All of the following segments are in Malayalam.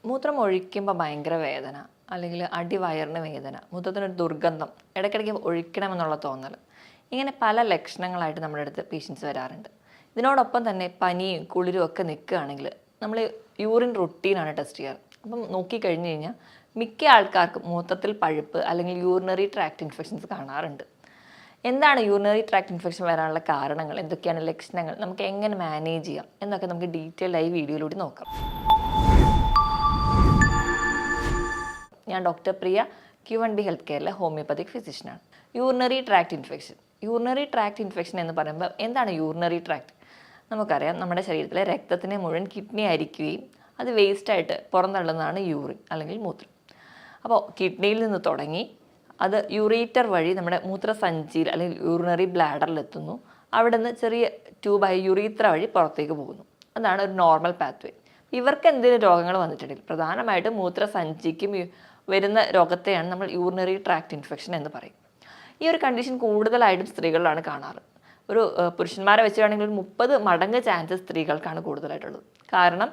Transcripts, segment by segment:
മൂത്രം ഒഴിക്കുമ്പോൾ ഭയങ്കര വേദന, അല്ലെങ്കിൽ അടിവയറിന് വേദന, മൂത്രത്തിനൊരു ദുർഗന്ധം, ഇടയ്ക്കിടയ്ക്ക് ഒഴിക്കണമെന്നുള്ള തോന്നൽ, ഇങ്ങനെ പല ലക്ഷണങ്ങളായിട്ട് നമ്മുടെ അടുത്ത് പേഷ്യൻസ് വരാറുണ്ട്. ഇതിനോടൊപ്പം തന്നെ പനിയും കുളിരും ഒക്കെ നിൽക്കുകയാണെങ്കിൽ നമ്മൾ യൂറിൻ റുട്ടീനാണ് ടെസ്റ്റ് ചെയ്യാറ്. അപ്പം നോക്കിക്കഴിഞ്ഞ് കഴിഞ്ഞാൽ മിക്ക ആൾക്കാർക്കും മൂത്രത്തിൽ പഴുപ്പ് അല്ലെങ്കിൽ യൂറിനറി ട്രാക്ട് ഇൻഫെക്ഷൻസ് കാണാറുണ്ട്. എന്താണ് യൂറിനറി ട്രാക്ട് ഇൻഫെക്ഷൻ വരാനുള്ള കാരണങ്ങൾ, എന്തൊക്കെയാണ് ലക്ഷണങ്ങൾ, നമുക്ക് എങ്ങനെ മാനേജ് ചെയ്യാം എന്നൊക്കെ നമുക്ക് ഡീറ്റെയിൽഡായി വീഡിയോയിലൂടെ നോക്കാം. ഞാൻ ഡോക്ടർ പ്രിയ, Q1B ഹെൽത്ത് കെയറിലെ ഹോമിയോപ്പതിക് ഫിസിഷ്യനാണ്. യൂറിനറി ട്രാക്ട് ഇൻഫെക്ഷൻ എന്ന് പറയുമ്പോൾ എന്താണ് യൂറിനറി ട്രാക്ട്? നമുക്കറിയാം, നമ്മുടെ ശരീരത്തിലെ രക്തത്തിനെ മുഴുവൻ കിഡ്നി അരിക്കുകയും അത് വേസ്റ്റായിട്ട് പുറന്തള്ളുന്നതാണ് യൂറിൻ അല്ലെങ്കിൽ മൂത്രം. അപ്പോൾ കിഡ്നിയിൽ നിന്ന് തുടങ്ങി അത് യൂറേറ്റർ വഴി നമ്മുടെ മൂത്രസഞ്ചിയിൽ അല്ലെങ്കിൽ യൂറിനറി ബ്ലാഡറിലെത്തുന്നു. അവിടെ നിന്ന് ചെറിയ ട്യൂബായി യുറീത്ര വഴി പുറത്തേക്ക് പോകുന്നു. അതാണ് ഒരു നോർമൽ പാത്വേ. ഇവർക്ക് എന്തെങ്കിലും രോഗങ്ങൾ വന്നിട്ടുണ്ടെങ്കിൽ പ്രധാനമായിട്ടും മൂത്രസഞ്ചിക്കും വരുന്ന രോഗത്തെയാണ് നമ്മൾ യൂറിനറി ട്രാക്ട് ഇൻഫെക്ഷൻ എന്ന് പറയും. ഈ ഒരു കണ്ടീഷൻ കൂടുതലായിട്ടും സ്ത്രീകളിലാണ് കാണാറ്. ഒരു പുരുഷന്മാരെ വെച്ചാണെങ്കിൽ ഒരു 30 മടങ്ങ് ചാൻസസ് സ്ത്രീകൾക്കാണ് കൂടുതലായിട്ടുള്ളത്. കാരണം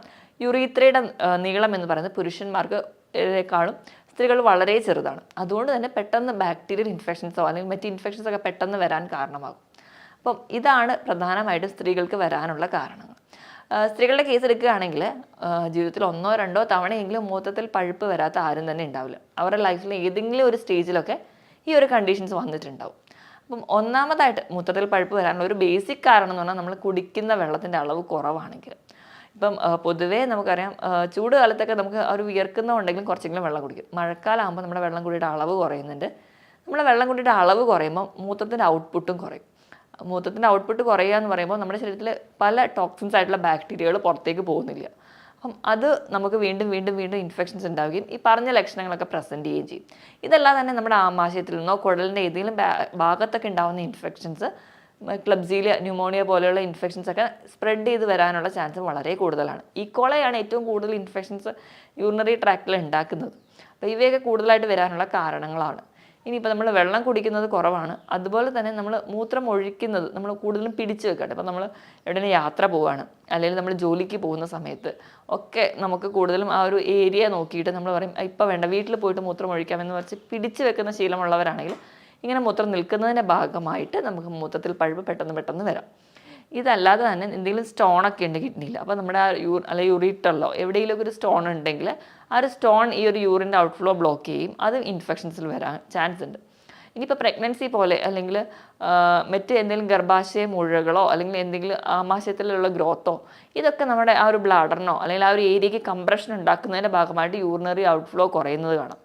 യുറീത്രയുടെ നീളം എന്ന് പറയുന്നത് പുരുഷന്മാർക്കേക്കാളും സ്ത്രീകൾ വളരെ ചെറുതാണ്. അതുകൊണ്ട് തന്നെ പെട്ടെന്ന് ബാക്ടീരിയൽ ഇൻഫെക്ഷൻസോ അല്ലെങ്കിൽ മറ്റ് ഇൻഫെക്ഷൻസോ ഒക്കെ പെട്ടെന്ന് വരാൻ കാരണമാകും. അപ്പം ഇതാണ് പ്രധാനമായിട്ടും സ്ത്രീകൾക്ക് വരാനുള്ള കാരണങ്ങൾ. സ്ത്രീകളുടെ കേസ് എടുക്കുകയാണെങ്കിൽ ജീവിതത്തിൽ 1-2 തവണയെങ്കിലും മൂത്രത്തിൽ പഴുപ്പ് വരാത്ത ആരും തന്നെ ഉണ്ടാവില്ല. അവരുടെ ലൈഫിൽ ഏതെങ്കിലും ഒരു സ്റ്റേജിലൊക്കെ ഈ ഒരു കണ്ടീഷൻസ് വന്നിട്ടുണ്ടാവും. അപ്പം ഒന്നാമതായിട്ട് മൂത്രത്തിൽ പഴുപ്പ് വരാനുള്ള ഒരു ബേസിക് കാരണം എന്ന് പറഞ്ഞാൽ നമ്മൾ കുടിക്കുന്ന വെള്ളത്തിൻ്റെ അളവ് കുറവാണെങ്കിൽ. ഇപ്പം പൊതുവേ നമുക്കറിയാം, ചൂട് കാലത്തൊക്കെ നമുക്ക് ഒരു വിയർക്കുന്നുണ്ടെങ്കിലും കുറച്ചെങ്കിലും വെള്ളം കുടിക്കും. മഴക്കാലമാകുമ്പോൾ നമ്മുടെ വെള്ളം കുടിയുടെ അളവ് കുറയുന്നുണ്ട്. നമ്മുടെ വെള്ളം കുടിയുടെ അളവ് കുറയുമ്പോൾ മൂത്രത്തിൻ്റെ ഔട്ട്പുട്ടും കുറയും. മൂത്രത്തിൻ്റെ ഔട്ട്പുട്ട് കുറയുക എന്ന് പറയുമ്പോൾ നമ്മുടെ ശരീരത്തിൽ പല ടോക്സിൻസ് ആയിട്ടുള്ള ബാക്ടീരിയകൾ പുറത്തേക്ക് പോകുന്നില്ല. അപ്പം അത് നമുക്ക് വീണ്ടും വീണ്ടും വീണ്ടും ഇൻഫെക്ഷൻസ് ഉണ്ടാവുകയും ഈ പറഞ്ഞ ലക്ഷണങ്ങളൊക്കെ പ്രസൻറ്റ് ചെയ്യുകയും ചെയ്യും. ഇതെല്ലാം തന്നെ നമ്മുടെ ആമാശയത്തിൽ നിന്നോ കുടലിൻ്റെ ഏതെങ്കിലും ഭാഗത്തൊക്കെ ഉണ്ടാകുന്ന ഇൻഫെക്ഷൻസ്, ക്ലബ്സീലിയ, ന്യൂമോണിയ പോലെയുള്ള ഇൻഫെക്ഷൻസ് ഒക്കെ സ്പ്രെഡ് ചെയ്ത് വരാനുള്ള ചാൻസ് വളരെ കൂടുതലാണ്. ഈക്കോളയാണ് ഏറ്റവും കൂടുതൽ ഇൻഫെക്ഷൻസ് യൂറിനറി ട്രാക്റ്റിൽ ഉണ്ടാക്കുന്നത്. അപ്പോൾ ഇവയൊക്കെ കൂടുതലായിട്ട് വരാനുള്ള കാരണങ്ങളാണ്. ഇനിയിപ്പോൾ നമ്മൾ വെള്ളം കുടിക്കുന്നത് കുറവാണ്, അതുപോലെ തന്നെ നമ്മൾ മൂത്രം ഒഴിക്കുന്നത് നമ്മൾ കൂടുതലും പിടിച്ച് വെക്കട്ടെ. ഇപ്പോൾ നമ്മൾ എവിടെയെങ്കിലും യാത്ര പോവുകയാണ്, അല്ലെങ്കിൽ നമ്മൾ ജോലിക്ക് പോകുന്ന സമയത്ത് ഒക്കെ നമുക്ക് കൂടുതലും ആ ഒരു ഏരിയ നോക്കിയിട്ട് നമ്മൾ പറയും ഇപ്പോൾ വേണ്ട, വീട്ടിൽ പോയിട്ട് മൂത്രം ഒഴിക്കാമെന്ന് പറഞ്ഞ് പിടിച്ച് വെക്കുന്ന ശീലമുള്ളവരാണെങ്കിൽ ഇങ്ങനെ മൂത്രം നിൽക്കുന്നതിൻ്റെ ഭാഗമായിട്ട് നമുക്ക് മൂത്രത്തിൽ പഴുപ്പ് പെട്ടെന്ന് വരാം. ഇതല്ലാതെ തന്നെ എന്തെങ്കിലും സ്റ്റോണൊക്കെ ഉണ്ട് കിഡ്നിയിൽ, അപ്പോൾ നമ്മുടെ ആ അല്ലെങ്കിൽ യൂറിറ്ററിലോ എവിടെയെങ്കിലുമൊക്കെ ഒരു സ്റ്റോൺ ഉണ്ടെങ്കിൽ ആ ഒരു സ്റ്റോൺ ഈ ഒരു യൂറിൻ്റെ ഔട്ട്ഫ്ലോ ബ്ലോക്ക് ചെയ്യും. അത് ഇൻഫെക്ഷൻസിൽ വരാൻ ചാൻസ് ഉണ്ട്. ഇനിയിപ്പോൾ പ്രഗ്നൻസി പോലെ അല്ലെങ്കിൽ മറ്റ് എന്തെങ്കിലും ഗർഭാശയ മുഴകളോ അല്ലെങ്കിൽ എന്തെങ്കിലും ആമാശയത്തിലുള്ള ഗ്രോത്തോ, ഇതൊക്കെ നമ്മുടെ ആ ഒരു ബ്ലാഡറിനോ അല്ലെങ്കിൽ ആ ഒരു ഏരിയയ്ക്ക് കംപ്രഷൻ ഉണ്ടാക്കുന്നതിൻ്റെ ഭാഗമായിട്ട് യൂറിനറി ഔട്ട്ഫ്ലോ കുറയുന്നത് കാണാം.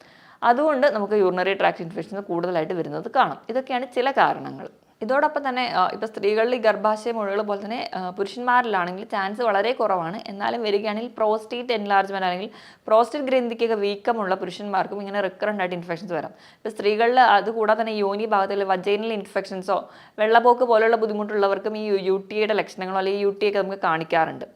അതുകൊണ്ട് നമുക്ക് യൂറിനറി ട്രാക്ട് ഇൻഫെക്ഷൻസ് കൂടുതലായിട്ട് വരുന്നത് കാണാം. ഇതൊക്കെയാണ് ചില കാരണങ്ങൾ. ഇതോടൊപ്പം തന്നെ ഇപ്പോൾ സ്ത്രീകളിൽ ഈ ഗർഭാശയ മുഴകൾ പോലെ തന്നെ പുരുഷന്മാരിലാണെങ്കിൽ ചാൻസ് വളരെ കുറവാണ്. എന്നാലും വരികയാണെങ്കിൽ പ്രോസ്റ്റേറ്റ് എൻലാർജ്മെൻറ്റ് അല്ലെങ്കിൽ പ്രോസ്റ്റേറ്റ് ഗ്രന്ഥിക്കൊക്കെ വീക്കമുള്ള പുരുഷന്മാർക്കും ഇങ്ങനെ റിക്കറൻ്റ് ആയിട്ട് ഇൻഫെക്ഷൻസ് വരാം. ഇപ്പോൾ സ്ത്രീകളിൽ അതുകൂടാതെ തന്നെ യോനി ഭാഗത്തിൽ വജൈനൽ ഇൻഫെക്ഷൻസോ വെള്ളപ്പോക്ക് പോലെയുള്ള ബുദ്ധിമുട്ടുള്ളവർക്കും ഈ UTIയുടെ ലക്ഷണങ്ങളോ അല്ലെങ്കിൽ UTI ഒക്കെ നമുക്ക് കാണിക്കാറുണ്ട്.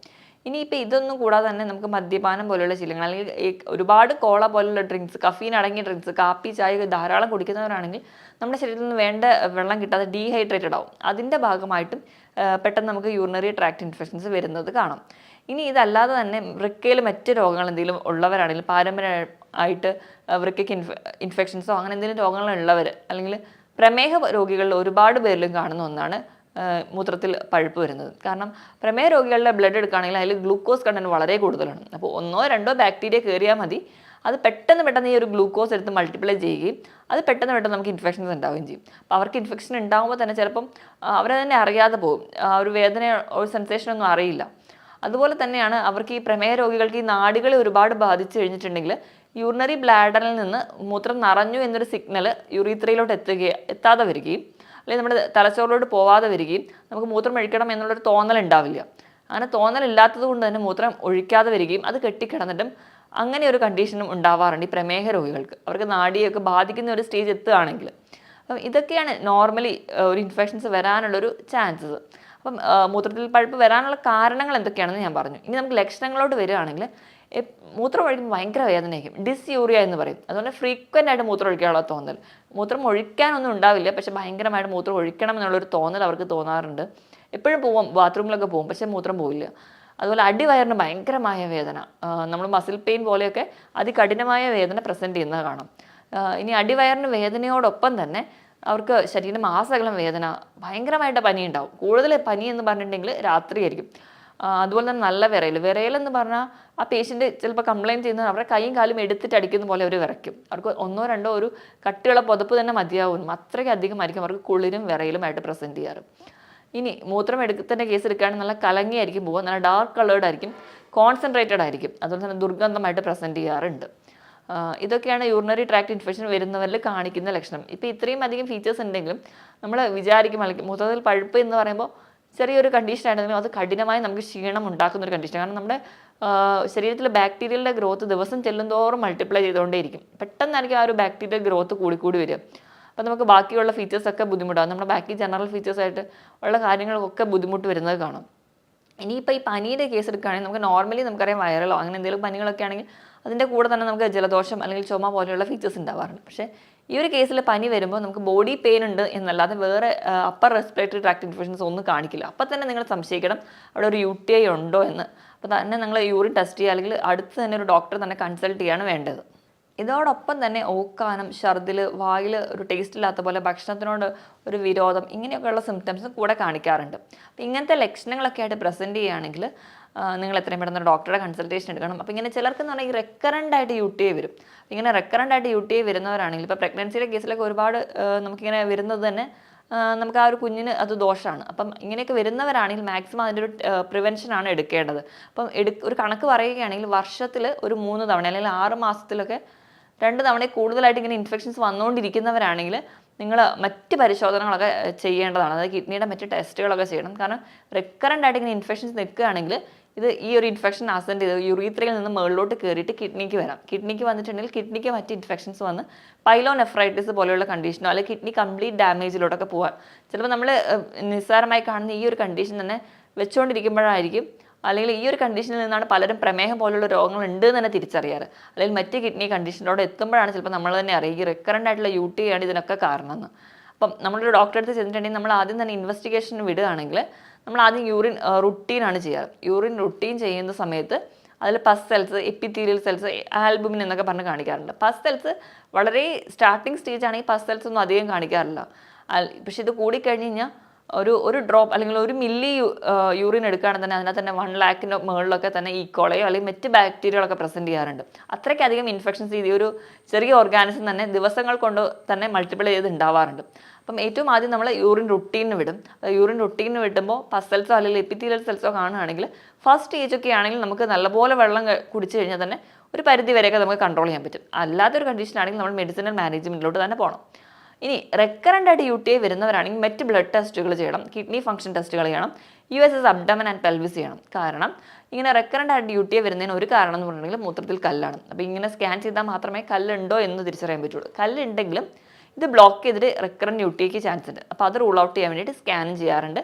ഇനിയിപ്പോൾ ഇതൊന്നും കൂടാതെ തന്നെ നമുക്ക് മദ്യപാനം പോലെയുള്ള ശീലങ്ങൾ അല്ലെങ്കിൽ ഒരുപാട് കോള പോലുള്ള ഡ്രിങ്ക്സ്, കഫീൻ അടങ്ങിയ ഡ്രിങ്ക്സ്, കാപ്പി, ചായ ധാരാളം കുടിക്കുന്നവരാണെങ്കിൽ നമ്മുടെ ശരീരത്തിൽ നിന്ന് വേണ്ട വെള്ളം കിട്ടാതെ ഡീഹൈഡ്രേറ്റഡ് ആവും. അതിൻ്റെ ഭാഗമായിട്ടും പെട്ടെന്ന് നമുക്ക് യൂറിനറി ട്രാക്ട് ഇൻഫെക്ഷൻസ് വരുന്നത് കാണാം. ഇനി ഇതല്ലാതെ തന്നെ വൃക്കയിൽ മറ്റ് രോഗങ്ങൾ എന്തെങ്കിലും ഉള്ളവരാണെങ്കിൽ, പാരമ്പര്യമായിട്ട് വൃക്കയ്ക്ക് ഇൻഫെക്ഷൻസോ അങ്ങനെ എന്തെങ്കിലും രോഗങ്ങളുള്ളവർ അല്ലെങ്കിൽ പ്രമേഹ രോഗികളിൽ ഒരുപാട് പേരിലും കാണുന്ന ഒന്നാണ് മൂത്രത്തിൽ പഴുപ്പ് വരുന്നത്. കാരണം പ്രമേഹ രോഗികളുടെ ബ്ലഡ് എടുക്കുകയാണെങ്കിൽ അതിൽ ഗ്ലൂക്കോസ് കണ്ടന്റ് വളരെ കൂടുതലാണ്. അപ്പോൾ 1-2 ബാക്ടീരിയ കയറിയാൽ മതി, അത് പെട്ടെന്ന് ഈ ഒരു ഗ്ലൂക്കോസ് എടുത്ത് മൾട്ടിപ്ലൈ ചെയ്യുകയും അത് പെട്ടെന്ന് നമുക്ക് ഇൻഫെക്ഷൻസ് ഉണ്ടാവുകയും ചെയ്യും. അപ്പോൾ അവർക്ക് ഇൻഫെക്ഷൻ ഉണ്ടാകുമ്പോൾ തന്നെ ചിലപ്പം അവരെ തന്നെ അറിയാതെ പോകും, ആ ഒരു വേദന, ഒരു സെൻസേഷനൊന്നും അറിയില്ല. അതുപോലെ തന്നെയാണ് അവർക്ക് ഈ പ്രമേഹ രോഗികൾക്ക് ഈ നാഡികളെ ഒരുപാട് ബാധിച്ചു കഴിഞ്ഞിട്ടുണ്ടെങ്കിൽ യൂറിനറി ബ്ലാഡറിൽ നിന്ന് മൂത്രം നിറഞ്ഞു എന്നൊരു സിഗ്നൽ യുറീത്രയിലോട്ട് എത്താതെ വരികയും അല്ലെങ്കിൽ നമ്മുടെ തലച്ചോറിലോട്ട് പോവാതെ വരികയും നമുക്ക് മൂത്രം ഒഴിക്കണം എന്നുള്ളൊരു തോന്നലുണ്ടാവില്ല. അങ്ങനെ തോന്നലില്ലാത്തത് കൊണ്ട് തന്നെ മൂത്രം ഒഴിക്കാതെ വരികയും അത് കെട്ടിക്കിടന്നിട്ടും അങ്ങനെ ഒരു കണ്ടീഷനും ഉണ്ടാവാറുണ്ട് ഈ പ്രമേഹ രോഗികൾക്ക്. അവർക്ക് നാഡിയൊക്കെ ബാധിക്കുന്ന ഒരു സ്റ്റേജ് എത്തുകയാണെങ്കിൽ. അപ്പം ഇതൊക്കെയാണ് നോർമലി ഒരു ഇൻഫെക്ഷൻസ് വരാനുള്ളൊരു ചാൻസസ്. അപ്പം മൂത്രത്തിൽ പഴുപ്പ് വരാനുള്ള കാരണങ്ങൾ എന്തൊക്കെയാണെന്ന് ഞാൻ പറഞ്ഞു. ഇനി നമുക്ക് ലക്ഷണങ്ങളോട്ട് വരികയാണെങ്കിൽ മൂത്രം ഒഴിക്കുമ്പോൾ ഭയങ്കര വേദനയായിരിക്കും, ഡിസ്യൂറിയ എന്ന് പറയും. അതുകൊണ്ട് ഫ്രീക്വൻ്റ് ആയിട്ട് മൂത്രം ഒഴിക്കാനുള്ള തോന്നൽ, മൂത്രം ഒഴിക്കാനൊന്നും ഉണ്ടാവില്ല പക്ഷെ ഭയങ്കരമായിട്ട് മൂത്രം ഒഴിക്കണം എന്നുള്ളൊരു തോന്നൽ അവർക്ക് തോന്നാറുണ്ട്. എപ്പോഴും പോവും, ബാത്റൂമിലൊക്കെ പോകും, പക്ഷേ മൂത്രം പോവില്ല. അതുപോലെ അടിവയറിന് ഭയങ്കരമായ വേദന, നമ്മൾ മസിൽ പെയിൻ പോലെയൊക്കെ അതികഠിനമായ വേദന പ്രസൻറ്റ് ചെയ്യുന്നത് കാണാം. ഇനി അടിവയറിന് വേദനയോടൊപ്പം തന്നെ അവർക്ക് ശരീരമാസകലം വേദന, ഭയങ്കരമായിട്ട് പനി ഉണ്ടാവും. കൂടുതൽ പനി എന്ന് പറഞ്ഞിട്ടുണ്ടെങ്കിൽ രാത്രിയായിരിക്കും. അതുപോലെ തന്നെ നല്ല വിറയലെന്ന് പറഞ്ഞാൽ ആ പേഷ്യൻ്റ് ചിലപ്പോൾ കംപ്ലയിൻറ്റ് ചെയ്യുന്നത് അവരുടെ കൈയും കാലും എടുത്തിട്ട് അടിക്കുന്ന പോലെ അവർ വിറയ്ക്കും. അവർക്ക് 1 2 ഒരു കട്ടിയുള്ള പുതപ്പ് തന്നെ മതിയാവും. അത്രയ്ക്ക് അധികമായിരിക്കും അവർക്ക് കുളിരും വിറയലുമായിട്ട് പ്രസൻറ്റ് ചെയ്യാറ്. ഇനി മൂത്രം എടുക്കുന്ന കേസ് എടുക്കുകയാണെങ്കിൽ നല്ല കലങ്ങിയായിരിക്കും പോവുക, നല്ല ഡാർക്ക് കളേർഡ് ആയിരിക്കും, കോൺസെൻട്രേറ്റഡ് ആയിരിക്കും, അതുപോലെ തന്നെ ദുർഗന്ധമായിട്ട് പ്രസൻറ്റ് ചെയ്യാറുണ്ട്. ഇതൊക്കെയാണ് യൂറിനറി ട്രാക്ട് ഇൻഫെക്ഷൻ വരുന്നവരിൽ കാണിക്കുന്ന ലക്ഷണം. ഇപ്പോൾ ഇത്രയും അധികം ഫീച്ചേഴ്സ് ഉണ്ടെങ്കിലും നമ്മൾ വിചാരിക്കും അല്ലെങ്കിൽ മൂത്രത്തിൽ പഴുപ്പ് എന്ന് പറയുമ്പോൾ ചെറിയൊരു കണ്ടീഷൻ ആണെങ്കിലും അത് കഠിനമായി നമുക്ക് ക്ഷീണം ഉണ്ടാക്കുന്ന ഒരു കണ്ടീഷൻ. കാരണം നമ്മുടെ ശരീരത്തിലെ ബാക്ടീരിയയുടെ ഗ്രോത്ത് ദിവസം ചെല്ലുന്തോറും മൾട്ടിപ്ലൈ ചെയ്തുകൊണ്ടേയിരിക്കും. പെട്ടെന്നായിരിക്കും ആ ഒരു ബാക്ടീരിയൽ ഗ്രോത്ത് കൂടി വരിക. അപ്പോൾ നമുക്ക് ബാക്കിയുള്ള ഫീച്ചേഴ്സൊക്കെ ബുദ്ധിമുട്ടാകും. നമ്മുടെ ബാക്കി ജനറൽ ഫീച്ചേഴ്സായിട്ട് ഉള്ള കാര്യങ്ങൾക്കൊക്കെ ബുദ്ധിമുട്ട് വരുന്നത് കാണാം. ഇനിയിപ്പോൾ ഈ പനിയുടെ കേസ് എടുക്കുകയാണെങ്കിൽ നമുക്ക് നോർമലി നമുക്കറിയാം വൈറലോ അങ്ങനെ എന്തെങ്കിലും പനികളൊക്കെ ആണെങ്കിൽ അതിൻ്റെ കൂടെ തന്നെ നമുക്ക് ജലദോഷം അല്ലെങ്കിൽ ചുമ പോലെയുള്ള ഫീച്ചേഴ്സ് ഉണ്ടാവാറുണ്ട്. പക്ഷേ ഈ ഒരു കേസിൽ പനി വരുമ്പോൾ നമുക്ക് ബോഡി പെയിൻ ഉണ്ട് എന്നല്ലാതെ വേറെ അപ്പർ റെസ്പിറേറ്ററി ട്രാക്ട് ഇൻഫെക്ഷൻസ് ഒന്നും കാണിക്കില്ല. അപ്പോൾ തന്നെ നിങ്ങൾ സംശയിക്കണം അവിടെ ഒരു UTI ഉണ്ടോ എന്ന്. അപ്പോൾ തന്നെ നിങ്ങൾ യൂറിൻ ടെസ്റ്റ് ചെയ്യുക അല്ലെങ്കിൽ അടുത്ത് തന്നെ ഒരു ഡോക്ടറെ തന്നെ കൺസൾട്ട് ചെയ്യാണ് വേണ്ടത്. ഇതോടൊപ്പം തന്നെ ഓക്കാനം, ഛർദിൽ, വായിൽ ഒരു ടേസ്റ്റ് ഇല്ലാത്ത പോലെ, ഭക്ഷണത്തിനോട് ഒരു വിരോധം, ഇങ്ങനെയൊക്കെയുള്ള സിംറ്റംസ് കൂടെ കാണിക്കാറുണ്ട്. അപ്പോൾ ഇങ്ങനത്തെ ലക്ഷണങ്ങളൊക്കെ ആയിട്ട് പ്രസൻറ്റ് ചെയ്യുകയാണെങ്കിൽ നിങ്ങൾ എത്രയും പെട്ടെന്ന് ഡോക്ടറുടെ കൺസൾട്ടേഷൻ എടുക്കണം. അപ്പോൾ ഇങ്ങനെ ചിലർക്ക് എന്ന് പറഞ്ഞാൽ ഈ റെക്കറൻ്റ് ആയിട്ട് UTI വരും. ഇങ്ങനെ റെക്കറൻ്റ് ആയിട്ട് UTI വരുന്നവരാണെങ്കിൽ ഇപ്പോൾ പ്രഗ്നൻസിയുടെ കേസിലൊക്കെ ഒരുപാട് നമുക്കിങ്ങനെ വരുന്നത് തന്നെ നമുക്ക് ആ ഒരു കുഞ്ഞിന് അത് ദോഷമാണ്. അപ്പം ഇങ്ങനെയൊക്കെ വരുന്നവരാണെങ്കിൽ മാക്സിമം അതിൻ്റെ ഒരു പ്രിവെൻഷനാണ് എടുക്കേണ്ടത്. അപ്പം ഒരു കണക്ക് പറയുകയാണെങ്കിൽ വർഷത്തിൽ ഒരു 3 തവണ അല്ലെങ്കിൽ 6 മാസത്തിലൊക്കെ 2 തവണ കൂടുതലായിട്ട് ഇങ്ങനെ ഇൻഫെക്ഷൻസ് വന്നുകൊണ്ടിരിക്കുന്നവരാണെങ്കിൽ നിങ്ങൾ മറ്റ് പരിശോധനകളൊക്കെ ചെയ്യേണ്ടതാണ്. അതായത് കിഡ്നിയുടെ മറ്റ് ടെസ്റ്റുകളൊക്കെ ചെയ്യണം. കാരണം റെക്കറൻ്റ് ആയിട്ട് ഇങ്ങനെ ഇൻഫെക്ഷൻസ് നിൽക്കുകയാണെങ്കിൽ ഈ ഒരു ഇൻഫെക്ഷൻ അസെൻഡ് ചെയ്ത് യൂറീത്രയിൽ നിന്ന് മുകളിലോട്ട് കയറിയിട്ട് കിഡ്നിക്ക് വരാം. കിഡ്നിക്ക് വന്നിട്ടുണ്ടെങ്കിൽ കിഡ്നിക്ക് മറ്റ് ഇൻഫെക്ഷൻസ് വന്ന് പൈലോനെഫ്രൈറ്റിസ് പോലെയുള്ള കണ്ടീഷനോ അല്ലെങ്കിൽ കിഡ്നി കംപ്ലീറ്റ് ഡാമേജിലോട്ടൊക്കെ പോകാം. ചിലപ്പോൾ നമ്മൾ നിസ്സാരമായി കാണുന്ന ഈ ഒരു കണ്ടീഷൻ തന്നെ വെച്ചുകൊണ്ടിരിക്കുമ്പോഴായിരിക്കും അല്ലെങ്കിൽ ഈ ഒരു കണ്ടീഷനിൽ നിന്നാണ് പലരും പ്രമേഹം പോലുള്ള രോഗങ്ങൾ ഉണ്ട് എന്ന് തന്നെ തിരിച്ചറിയാറ്. അല്ലെങ്കിൽ മറ്റ് കിഡ്നി കണ്ടീഷനിലൂടെ എത്തുമ്പോഴാണ് ചിലപ്പോൾ നമ്മൾ തന്നെ അറിയുക ഈ റെക്കറൻ്റ് ആയിട്ടുള്ള UTI ആണ് ഇതിനൊക്കെ കാരണമെന്ന്. അപ്പം നമ്മളൊരു ഡോക്ടറെ അടുത്ത് ചെന്നിട്ടുണ്ടെങ്കിൽ നമ്മൾ ആദ്യം തന്നെ ഇൻവെസ്റ്റിഗേഷന് വിടുകയാണെങ്കിൽ നമ്മൾ ആദ്യം യൂറിൻ റുട്ടീനാണ് ചെയ്യാറ്. യൂറിൻ റുട്ടീൻ ചെയ്യുന്ന സമയത്ത് അതിൽ പസ് സെൽസ്, എപ്പിത്തീലിയൽ സെൽസ്, ആൽബുമിൻ എന്നൊക്കെ പറഞ്ഞ് കാണിക്കാറുണ്ട്. പസ് സെൽസ് വളരെ സ്റ്റാർട്ടിങ് സ്റ്റേജ് ആണെങ്കിൽ പസ് സെൽസ് ഒന്നും അധികം കാണിക്കാറില്ല. പക്ഷെ ഇത് കൂടിക്കഴിഞ്ഞ് കഴിഞ്ഞാൽ ഒരു ഡ്രോപ്പ് അല്ലെങ്കിൽ 1 മില്ലി യൂറിൻ എടുക്കുകയാണെങ്കിൽ തന്നെ അതിനകത്ത് തന്നെ 1 ലാഖിൻ്റെ മുകളിലൊക്കെ തന്നെ ഈക്കോളയോ അല്ലെങ്കിൽ മറ്റ് ബാക്ടീരിയകളൊക്കെ പ്രസൻറ്റ് ചെയ്യാറുണ്ട്. അത്രയ്ക്കധികം ഇൻഫെക്ഷൻസ് ഈ ഒരു ചെറിയ ഓർഗാനിസം തന്നെ ദിവസങ്ങൾ കൊണ്ട് തന്നെ മൾട്ടിപ്ലൈ ചെയ്ത് ഉണ്ടാവാറുണ്ട്. അപ്പം ഏറ്റവും ആദ്യം നമ്മൾ യൂറിൻ റുട്ടീന് വിടും. യൂറിൻ റുട്ടീന് വിടുമ്പോൾ പസ് സെൽസോ അല്ലെങ്കിൽ എപ്പിത്തീലിയൽ സെൽസോ കാണുകയാണെങ്കിൽ ഫസ്റ്റ് സ്റ്റേജ് ഒക്കെ ആണെങ്കിൽ നമുക്ക് നല്ലപോലെ വെള്ളം കുടിച്ചു കഴിഞ്ഞാൽ തന്നെ ഒരു പരിധി വരെയൊക്കെ നമുക്ക് കൺട്രോൾ ചെയ്യാൻ പറ്റും. അല്ലാത്തൊരു കണ്ടീഷൻ ആണെങ്കിൽ നമ്മൾ മെഡിസിനൽ മാനേജ്മെൻറ്റിലോട്ട് തന്നെ പോകണം. ഇനി റെക്കറൻ്റ് ആയിട്ട് UTI വരുന്നവരാണെങ്കിൽ മറ്റ് ബ്ലഡ് ടെസ്റ്റുകൾ ചെയ്യണം, കിഡ്നി ഫംഗ്ഷൻ ടെസ്റ്റുകൾ ചെയ്യണം, USS അബ്ഡമൻ ആൻഡ് പെൽവിസ് ചെയ്യണം. കാരണം ഇങ്ങനെ റെക്കറൻ്റ് ആയിട്ട് UTI വരുന്നതിന് ഒരു കാരണം എന്ന് പറഞ്ഞിട്ടുണ്ടെങ്കിൽ മൂത്രത്തിൽ കല്ലാണ്. അപ്പോൾ ഇങ്ങനെ സ്കാൻ ചെയ്താൽ മാത്രമേ കല്ലുണ്ടോ എന്ന് തിരിച്ചറിയാൻ പറ്റുള്ളൂ. കല്ലുണ്ടെങ്കിലും ഇത് ബ്ലോക്ക് ചെയ്തിട്ട് റെക്കറൻ്റ് UTIക്ക് ചാൻസ് ഉണ്ട്. അപ്പോൾ അത് റൂൾ ഔട്ട് ചെയ്യാൻ വേണ്ടിയിട്ട് സ്കാനും ചെയ്യാറുണ്ട്,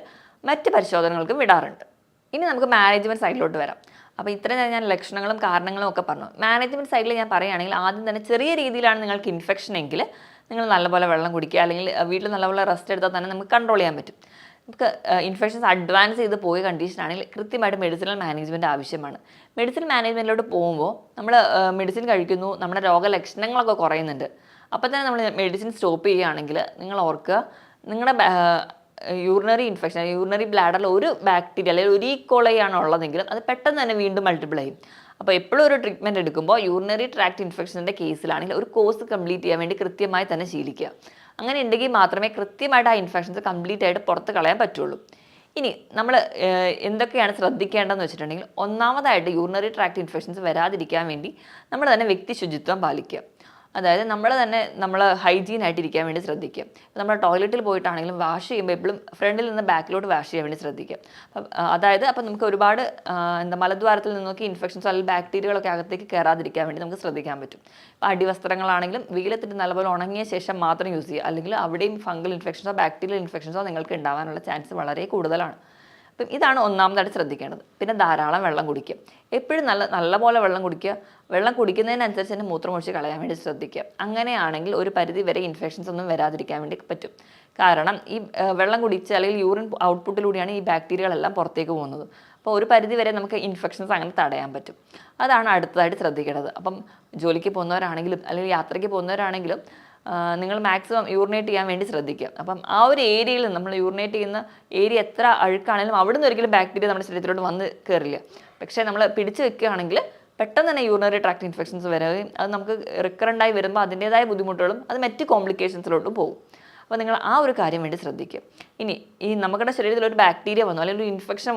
മറ്റ് പരിശോധനകൾക്ക് വിടാറുണ്ട്. ഇനി നമുക്ക് മാനേജ്മെൻറ്റ് സൈഡിലോട്ട് വരാം. അപ്പോൾ ഇത്രയും ഞാൻ ലക്ഷണങ്ങളും കാരണങ്ങളും ഒക്കെ പറഞ്ഞു. മാനേജ്മെൻറ്റ് സൈഡിൽ ഞാൻ പറയുകയാണെങ്കിൽ ആദ്യം തന്നെ ചെറിയ രീതിയിലാണ് നിങ്ങൾക്ക് ഇൻഫെക്ഷൻ എങ്കിൽ നിങ്ങൾ നല്ലപോലെ വെള്ളം കുടിക്കുക അല്ലെങ്കിൽ വീട്ടിൽ നല്ലപോലെ റെസ്റ്റ് എടുത്താൽ തന്നെ നമുക്ക് കൺട്രോൾ ചെയ്യാൻ പറ്റും. നമുക്ക് ഇൻഫെക്ഷൻസ് അഡ്വാൻസ് ചെയ്ത് പോയ കണ്ടീഷനാണെങ്കിൽ കൃത്യമായിട്ട് മെഡിസിനൽ മാനേജ്മെൻറ്റ് ആവശ്യമാണ്. മെഡിസിൻ മാനേജ്മെൻറ്റിലോട്ട് പോകുമ്പോൾ നമ്മൾ മെഡിസിൻ കഴിക്കുന്നു, നമ്മുടെ രോഗലക്ഷണങ്ങളൊക്കെ കുറയുന്നുണ്ട്. അപ്പോൾ തന്നെ നമ്മൾ മെഡിസിൻ സ്റ്റോപ്പ് ചെയ്യുകയാണെങ്കിൽ നിങ്ങൾ ഓർക്കുക നിങ്ങളുടെ യൂറിനറി ഇൻഫെക്ഷൻ, യൂറിനറി ബ്ലാഡറിൽ ഒരു ബാക്ടീരിയ അല്ലെങ്കിൽ ഒരു ഈക്കോളൈ ആണ് ഉള്ളതെങ്കിലും അത് പെട്ടെന്ന് തന്നെ വീണ്ടും മൾട്ടിപ്പിൾ ചെയ്യും. അപ്പോൾ എപ്പോഴും ഒരു ട്രീറ്റ്മെൻറ്റ് എടുക്കുമ്പോൾ യൂറിനറി ട്രാക്ട് ഇൻഫെക്ഷൻ്റെ കേസിലാണെങ്കിൽ ഒരു കോഴ്സ് കംപ്ലീറ്റ് ചെയ്യാൻ വേണ്ടി കൃത്യമായി തന്നെ ശീലിക്കുക. അങ്ങനെ ഉണ്ടെങ്കിൽ മാത്രമേ കൃത്യമായിട്ട് ആ ഇൻഫെക്ഷൻസ് കംപ്ലീറ്റ് ആയിട്ട് പുറത്ത് കളയാൻ പറ്റുള്ളൂ. ഇനി നമ്മൾ എന്തൊക്കെയാണ് ശ്രദ്ധിക്കേണ്ടതെന്ന് വെച്ചിട്ടുണ്ടെങ്കിൽ ഒന്നാമതായിട്ട് യൂറിനറി ട്രാക്ട് ഇൻഫെക്ഷൻസ് വരാതിരിക്കാൻ വേണ്ടി നമ്മൾ തന്നെ വ്യക്തി ശുചിത്വം പാലിക്കുക. അതായത് നമ്മൾ ഹൈജീൻ ആയിട്ടിരിക്കാൻ വേണ്ടി ശ്രദ്ധിക്കുക. നമ്മൾ ടോയ്ലറ്റിൽ പോയിട്ടാണെങ്കിലും വാഷ് ചെയ്യുമ്പോൾ എപ്പോഴും ഫ്രണ്ടിൽ നിന്ന് ബാക്കിലോട്ട് വാഷ് ചെയ്യാൻ വേണ്ടി ശ്രദ്ധിക്കുക. അപ്പം നമുക്ക് ഒരുപാട് മലദ്വാരത്തിൽ നിന്നൊക്കെ ഇൻഫെക്ഷൻസോ അല്ലെങ്കിൽ ബാക്ടീരിയകളൊക്കെ അകത്തേക്ക് കയറാതിരിക്കാൻ വേണ്ടി നമുക്ക് ശ്രദ്ധിക്കാൻ പറ്റും. ഇപ്പോൾ അടിവസ്ത്രങ്ങളാണെങ്കിലും വെയിലത്തിട്ട് നല്ലപോലെ ഉണങ്ങിയ ശേഷം മാത്രം യൂസ് ചെയ്യുക, അല്ലെങ്കിൽ അവിടെയും ഫംഗൽ ഇൻഫെക്ഷൻസോ ബാക്ടീരിയൽ ഇൻഫെക്ഷൻസോ നിങ്ങൾക്ക് ഉണ്ടാവാനുള്ള ചാൻസ് വളരെ കൂടുതലാണ്. അപ്പം ഇതാണ് ഒന്നാമതായിട്ട് ശ്രദ്ധിക്കേണ്ടത്. പിന്നെ ധാരാളം വെള്ളം കുടിക്കുക. എപ്പോഴും നല്ലപോലെ വെള്ളം കുടിക്കുക. വെള്ളം കുടിക്കുന്നതിനനുസരിച്ച് തന്നെ മൂത്രമൊഴിച്ച് കളയാൻ വേണ്ടി ശ്രദ്ധിക്കുക. അങ്ങനെയാണെങ്കിൽ ഒരു പരിധി വരെ ഇൻഫെക്ഷൻസ് ഒന്നും വരാതിരിക്കാൻ വേണ്ടി പറ്റും. കാരണം ഈ വെള്ളം കുടിച്ച് അല്ലെങ്കിൽ യൂറിൻ ഔട്ട്പുട്ടിലൂടെയാണ് ഈ ബാക്ടീരിയകളെല്ലാം പുറത്തേക്ക് പോകുന്നത്. അപ്പോൾ ഒരു പരിധി വരെ നമുക്ക് ഇൻഫെക്ഷൻസ് അങ്ങനെ തടയാൻ പറ്റും. അതാണ് അടുത്തതായിട്ട് ശ്രദ്ധിക്കേണ്ടത്. അപ്പം ജോലിക്ക് പോകുന്നവരാണെങ്കിലും അല്ലെങ്കിൽ യാത്രയ്ക്ക് പോകുന്നവരാണെങ്കിലും നിങ്ങൾ മാക്സിമം യൂറിനേറ്റ് ചെയ്യാൻ വേണ്ടി ശ്രദ്ധിക്കുക. അപ്പം ആ ഒരു ഏരിയയിൽ നമ്മൾ യൂറിനേറ്റ് ചെയ്യുന്ന ഏരിയ എത്ര അഴുക്കാണെങ്കിലും അവിടുന്ന് ഒരിക്കലും ബാക്ടീരിയ നമ്മുടെ ശരീരത്തിലോട്ട് വന്ന് കയറില്ല. പക്ഷേ നമ്മൾ പിടിച്ചു വെക്കുകയാണെങ്കിൽ പെട്ടെന്ന് തന്നെ യൂറിനറി ട്രാക്ട് ഇൻഫെക്ഷൻസ് വരികയും അത് നമുക്ക് റിക്കറൻ്റായി വരുമ്പോൾ അതിൻ്റേതായ ബുദ്ധിമുട്ടുകളും അത് മറ്റ് കോംപ്ലിക്കേഷൻസിലോട്ടും പോകും. അപ്പോൾ നിങ്ങൾ ആ ഒരു കാര്യം വേണ്ടി ശ്രദ്ധിക്കുക. ഇനി ഈ നമ്മുടെ ശരീരത്തിൽ ഒരു ബാക്ടീരിയ വന്നു അല്ലെങ്കിൽ ഒരു ഇൻഫെക്ഷൻ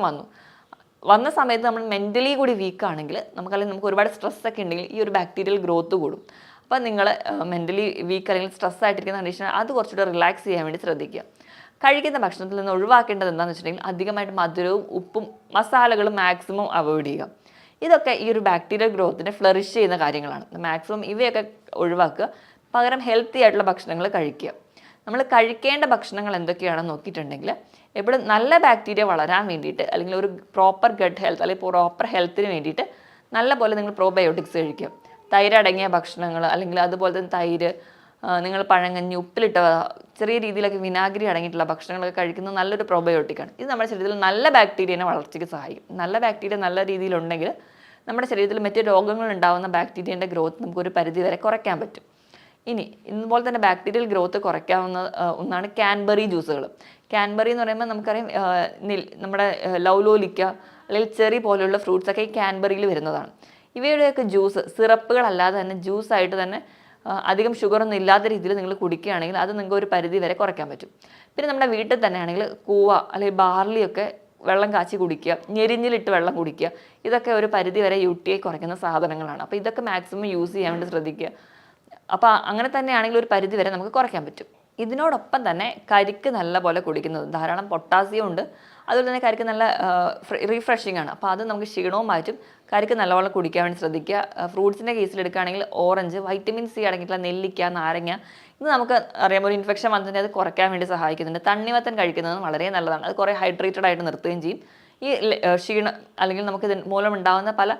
വന്ന സമയത്ത് നമ്മൾ മെൻ്റലി കൂടി വീക്കാണെങ്കിൽ നമുക്ക് ഒരുപാട് സ്ട്രെസ്സൊക്കെ ഉണ്ടെങ്കിൽ ഈ ഒരു ബാക്ടീരിയൽ ഗ്രോത്ത് കൂടും. അപ്പോൾ നിങ്ങൾ മെൻ്റലി വീക്ക് അല്ലെങ്കിൽ സ്ട്രെസ് ആയിട്ടിരിക്കുന്ന കണ്ടീഷൻ അത് കുറച്ചുകൂടെ റിലാക്സ് ചെയ്യാൻ വേണ്ടി ശ്രദ്ധിക്കുക. കഴിക്കുന്ന ഭക്ഷണത്തിൽ നിന്ന് ഒഴിവാക്കേണ്ടത് എന്താണെന്ന് വെച്ചിട്ടുണ്ടെങ്കിൽ അധികമായിട്ട് മധുരവും ഉപ്പും മസാലകളും മാക്സിമം അവോയ്ഡ് ചെയ്യുക. ഇതൊക്കെ ഈ ഒരു ബാക്ടീരിയൽ ഗ്രോത്തിനെ ഫ്ലറിഷ് ചെയ്യുന്ന കാര്യങ്ങളാണ്. മാക്സിമം ഇവയൊക്കെ ഒഴിവാക്കുക. പകരം ഹെൽത്തി ആയിട്ടുള്ള ഭക്ഷണങ്ങൾ കഴിക്കുക. നമ്മൾ കഴിക്കേണ്ട ഭക്ഷണങ്ങൾ എന്തൊക്കെയാണെന്ന് നോക്കിയിട്ടുണ്ടെങ്കിൽ എപ്പോഴും നല്ല ബാക്ടീരിയ വളരാൻ വേണ്ടിയിട്ട് അല്ലെങ്കിൽ ഒരു പ്രോപ്പർ ഗട്ട് ഹെൽത്ത് അല്ലെങ്കിൽ പ്രോപ്പർ ഹെൽത്തിന് വേണ്ടിയിട്ട് നല്ല പോലെ നിങ്ങൾ പ്രോബയോട്ടിക്സ് കഴിക്കുക. തൈര് അടങ്ങിയ ഭക്ഷണങ്ങൾ അല്ലെങ്കിൽ അതുപോലെ തന്നെ തൈര്, നിങ്ങൾ പഴങ്കഞ്ഞി, ഉപ്പിലിട്ട ചെറിയ രീതിയിലൊക്കെ വിനാഗിരി അടങ്ങിയിട്ടുള്ള ഭക്ഷണങ്ങളൊക്കെ കഴിക്കുന്നത് നല്ലൊരു പ്രോബയോട്ടിക്കാണ്. ഇത് നമ്മുടെ ശരീരത്തിൽ നല്ല ബാക്ടീരിയനെ വളർച്ചയ്ക്ക് സഹായിക്കും. നല്ല ബാക്ടീരിയ നല്ല രീതിയിലുണ്ടെങ്കിൽ നമ്മുടെ ശരീരത്തിൽ മറ്റ് രോഗങ്ങൾ ഉണ്ടാകുന്ന ബാക്ടീരിയൻ്റെ ഗ്രോത്ത് നമുക്കൊരു പരിധി വരെ കുറയ്ക്കാൻ പറ്റും. ഇനി ഇതുപോലെ തന്നെ ബാക്ടീരിയൽ ഗ്രോത്ത് കുറയ്ക്കാവുന്ന ഒന്നാണ് ക്യാൻബറി ജ്യൂസുകൾ. ക്യാൻബറി എന്ന് പറയുമ്പോൾ നമുക്കറിയാം നമ്മുടെ ലൗലോലിക്ക അല്ലെങ്കിൽ ചെറി പോലെയുള്ള ഫ്രൂട്ട്സൊക്കെ ഈ ക്യാൻബറിയിൽ വരുന്നതാണ്. ഇവയുടെയൊക്കെ ജ്യൂസ് സിറപ്പുകളല്ലാതെ തന്നെ ജ്യൂസായിട്ട് തന്നെ അധികം ഷുഗറൊന്നും ഇല്ലാത്ത രീതിയിൽ നിങ്ങൾ കുടിക്കുകയാണെങ്കിൽ അത് നിങ്ങൾക്ക് ഒരു പരിധി വരെ കുറയ്ക്കാൻ പറ്റും. പിന്നെ നമ്മുടെ വീട്ടിൽ തന്നെ ആണെങ്കിൽ കൂവ അല്ലെങ്കിൽ ബാർലിയൊക്കെ വെള്ളം കാച്ചി കുടിക്കുക, ഞെരിഞ്ഞിലിട്ട് വെള്ളം കുടിക്കുക. ഇതൊക്കെ ഒരു പരിധി വരെ UTI കുറയ്ക്കുന്ന സാധനങ്ങളാണ്. അപ്പോൾ ഇതൊക്കെ മാക്സിമം യൂസ് ചെയ്യാൻ വേണ്ടി ശ്രദ്ധിക്കുക. അപ്പോൾ അങ്ങനെ തന്നെയാണെങ്കിൽ ഒരു പരിധി വരെ നമുക്ക് കുറയ്ക്കാൻ പറ്റും. ഇതിനോടൊപ്പം തന്നെ കരിക്ക് നല്ല പോലെ കുടിക്കുന്നത്, ധാരാളം പൊട്ടാസ്യം ഉണ്ട്. അതുപോലെ തന്നെ കരിക്ക് നല്ല റീഫ്രഷിംഗ് ആണ്. അപ്പോൾ അത് നമുക്ക് ക്ഷീണവും മാറ്റും. കരിക്ക് നല്ലപോലെ കുടിക്കാൻ വേണ്ടി ശ്രദ്ധിക്കുക. ഫ്രൂട്ട്സിൻ്റെ കേസിൽ എടുക്കുകയാണെങ്കിൽ ഓറഞ്ച്, വൈറ്റമിൻ C അടങ്ങിയിട്ടുള്ള നെല്ലിക്ക, നാരങ്ങ, ഇത് നമുക്ക് അറിയാം ഒരു ഇൻഫെക്ഷൻ വന്നിട്ട് അത് കുറയ്ക്കാൻ വേണ്ടി സഹായിക്കുന്നുണ്ട്. തണ്ണിമത്തൻ കഴിക്കുന്നത് വളരെ നല്ലതാണ്. അത് കുറേ ഹൈഡ്രേറ്റഡ് ആയിട്ട് നിർത്തുകയും ചെയ്യും. ഈ ക്ഷീണം അല്ലെങ്കിൽ നമുക്ക് ഇത് മൂലം ഉണ്ടാകുന്ന പല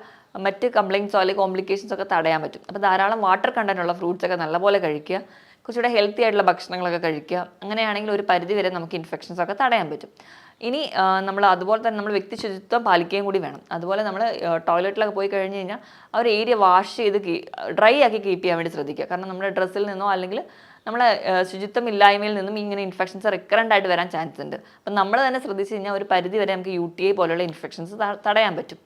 മറ്റ് കംപ്ലയിൻസോ അല്ലെങ്കിൽ കോംപ്ലിക്കേഷൻസോ ഒക്കെ തടയാൻ പറ്റും. അപ്പോൾ ധാരാളം വാട്ടർ കണ്ടന്റ് ഉള്ള ഫ്രൂട്ട്സൊക്കെ നല്ലപോലെ കഴിക്കുക. കുറച്ചുകൂടെ ഹെൽത്തി ആയിട്ടുള്ള ഭക്ഷണങ്ങളൊക്കെ കഴിക്കുക. അങ്ങനെയാണെങ്കിൽ ഒരു പരിധി വരെ നമുക്ക് ഇൻഫെക്ഷൻസൊക്കെ തടയാൻ പറ്റും. ഇനി നമ്മൾ അതുപോലെ തന്നെ നമ്മൾ വ്യക്തി ശുചിത്വം പാലിക്കുകയും കൂടി വേണം. അതുപോലെ നമ്മൾ ടോയ്ലറ്റിലൊക്കെ പോയി കഴിഞ്ഞ് കഴിഞ്ഞാൽ ആ ഒരു ഏരിയ വാഷ് ചെയ്ത് ഡ്രൈ ആക്കി കീപ്പ് ചെയ്യാൻ വേണ്ടി ശ്രദ്ധിക്കുക. കാരണം നമ്മുടെ ഡ്രസ്സിൽ നിന്നോ അല്ലെങ്കിൽ നമ്മളെ ശുചിത്വം ഇല്ലായ്മയിൽ നിന്നും ഇങ്ങനെ ഇൻഫെക്ഷൻസ് റിക്കറൻ്റ് ആയിട്ട് വരാൻ ചാൻസ് ഉണ്ട്. അപ്പം നമ്മൾ തന്നെ ശ്രദ്ധിച്ച് കഴിഞ്ഞാൽ ഒരു പരിധി വരെ നമുക്ക് UTI പോലെയുള്ള ഇൻഫെക്ഷൻസ് തടയാൻ പറ്റും.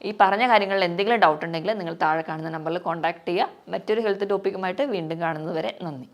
ഈ പറഞ്ഞ കാര്യങ്ങളിൽ എന്തെങ്കിലും ഡൗട്ട് ഉണ്ടെങ്കിൽ നിങ്ങൾ താഴെ കാണുന്ന നമ്പറിൽ കോൺടാക്ട് ചെയ്യുക. മറ്റൊരു ഹെൽത്ത് ടോപ്പിക്കുമായിട്ട് വീണ്ടും കാണുന്നത് വരെ നന്ദി.